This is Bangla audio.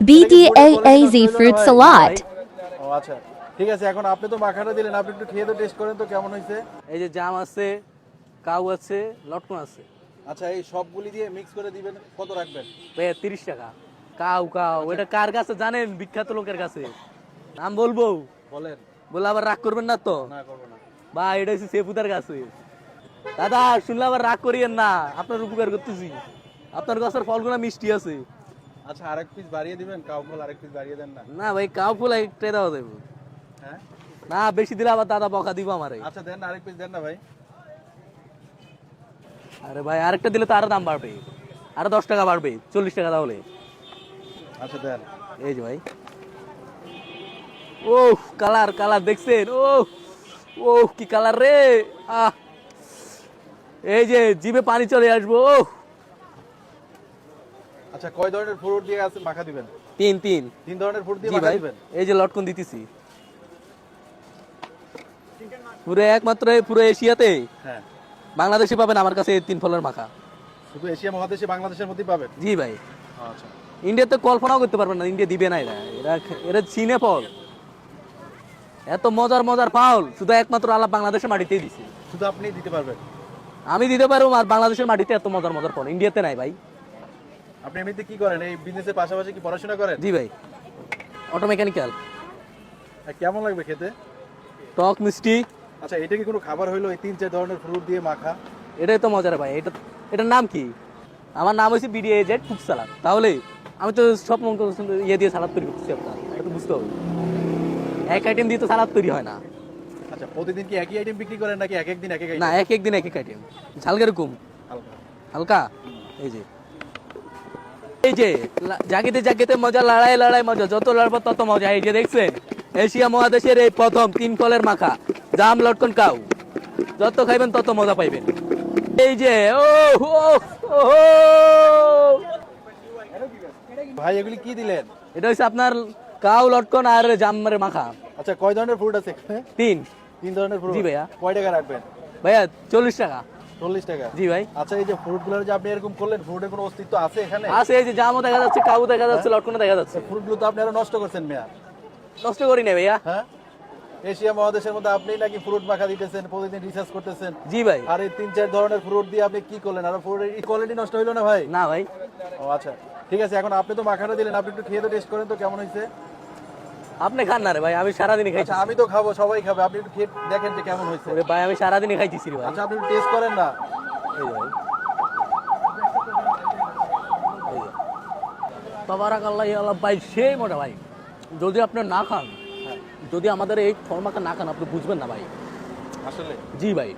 BDAAZ fruit salad. ও আচ্ছা ঠিক আছে, এখন আপনি তো মাখাটা দিলেন, আপনি একটু খেয়ে তো টেস্ট করেন তো কেমন হয়েছে। এই যে জাম আছে, কাউ আছে, লটকন আছে। আচ্ছা এই সবগুলি দিয়ে মিক্স করে দিবেন, কত রাখবেন? ভাই 30 টাকা। কাউ কাউ এটা কার কাছে জানেন? বিখ্যাত লোকের কাছে। নাম বলবো? বলেন। বলে আবার রাগ করবেন না তো? না করবো না। বা এটা হচ্ছে সেফুদার কাছে। দাদা শুনলে আবার রাগ করিয়েন না, আপনার উপকার করতেছি। আপনার গাছের ফলগুলো মিষ্টি আছে। আচ্ছা আরেক পিস বাড়িয়ে দিবেন, কাউ ফল আরেক পিস বাড়িয়ে দেন না। না ভাই কাউ ফুল একটা দেওয়া দেবো। হ্যাঁ না বেশি দিলে আবার দাদা বকা দিব আমারে। আচ্ছা দেন না, আরেক পিস দেন না ভাই। আরে ভাই আরেকটা দিলে তো আরো দাম বাড়বে, আরো 10 টাকা বাড়বে, 40 টাকা তাহলে। আচ্ছা দেন। এই যে ভাই, ও কালার কালার দেখছেন? ও ও কি কালার রে! আহ এই যে জিভে পানি চলে আসবো। আচ্ছা কয় ধরনের ফ্রুট দিয়ে আছে মাখা দিবেন? তিন তিন তিন ধরনের ফ্রুট দিয়ে জি মাখা ভাই, দিবেন। এই যে লটকন দিতেছি পুরো একমাত্র পুরো এশিয়াতে হ্যাঁ বাংলাদেশে পাবেন আমার কাছে এই 3 ফলের মাখা। শুধু এশিয়া মহাদেশে বাংলাদেশের মধ্যেই পাবেন? জি ভাই, আচ্ছা ইন্ডিয়াতে কল্পনাও করতে পারবেন না, ইন্ডিয়া দিবে না। এরা এরা এরা চীনে ফল, এত মজার মজার ফল শুধু একমাত্র আল্লাহ বাংলাদেশের মাটিতেই দিছে। শুধু আপনিই দিতে পারবেন? আমি দিতে পারবো, আর বাংলাদেশের মাটিতে এত মজার মজার ফল ইন্ডিয়াতে নাই ভাই। আপনি এমনিতে কি করেন, এই বিজনেসের পাশাপাশি কি পড়াশোনা করেন? জি ভাই, অটো মেকানিক্যাল। আর কেমন লাগবে খেতে? টক মিষ্টি। আচ্ছা এটা কি কোনো খাবার হইলো, এই তিন চার ধরনের ফ্রুট দিয়ে মাখা? এটাই তো মজার ভাই। এটার নাম কি? আমার নাম হচ্ছে BDAZ ফুড সালাদ। তাহলে আমি তো সব ইয়ে দিয়ে সালাদ তৈরি করতেছি, আপনার এটা তো বুঝতে হবে। এক আইটেম দিয়ে তো সালাদ তৈরি হয় না। আচ্ছা প্রতিদিন কি একই আইটেম বিক্রি করেন নাকি এক এক দিন এক এক না, আইটেম? এক এক দিন এক এক আইটেম। ঝাল কিরকম? হালকা। হালকা। এই যে এই যে জাগিতে জাগিতে মজা, লড়াই লড়াই মজা, যত লড়বো তত মজা। এই যে দেখছেন এশিয়া মহাদেশের এই প্রথম 3 ফলের মাখা, জাম লটকন কাউ, যত খাইবেন তত মজা পাইবেন। এই যে ও ও ও ভাই এগুলি কি দিলেন? এটা হচ্ছে আপনার কাউ লটকন আর জামের মাখা। আচ্ছা কয় ধরনের ফ্রুট আছে এখানে? 3। তিন ধরনের ফ্রুট। জি ভাইয়া। কয় টাকা রাখবেন? ভাইয়া 40 টাকা। 40 টাকা? জি ভাই। আচ্ছা এই যে ফ্রুটগুলো যে আপনি এরকম করলেন, ফ্রুটের কোনো অস্তিত্ব আছে এখানে? আছে, এই যে জামও দেখা যাচ্ছে, কাউ দেখা যাচ্ছে, লটকনও দেখা যাচ্ছে। ফ্রুটগুলো তো আপনি আরো নষ্ট করছেন মিয়া। নষ্ট করি না ভাইয়া। হ্যাঁ এশিয়া মহাদেশের মধ্যে আপনি নাকি ফ্রুট মাখা দিতেছেন, প্রতিদিন রিসার্চ করতেছেন। জি ভাই। আর এই তিন চার ধরনের ফ্রুট দিয়ে আপনি কি করলেন? আর ফ্রুটের কোয়ালিটি নষ্ট হইলো না ভাই? না ভাই। ও আচ্ছা ঠিক আছে, এখন আপনি তো মাখাটা দিলেন, আপনি একটু খেয়ে তো টেস্ট করেন তো কেমন হয়েছে। আপনি খান না রে ভাই, আমি সারাদিনই খাইছি। আচ্ছা আমি তো খাবো, সবাই খাবে, আপনি একটু খেয়ে দেখেন যে কেমন হয়েছে। ওরে ভাই আমি সারাদিনই খাইতেছি রে ভাই। আচ্ছা আপনি একটু টেস্ট করেন না। এই যে ভাই, তাবারাকাল্লাহ আল্লাহ ভাই, সেই মোটা ভাই। যদি আপনি না খান, যদি আমাদের এই ফর্মাটা না খান, আপনি বুঝবেন না ভাই। আসলে জি ভাই।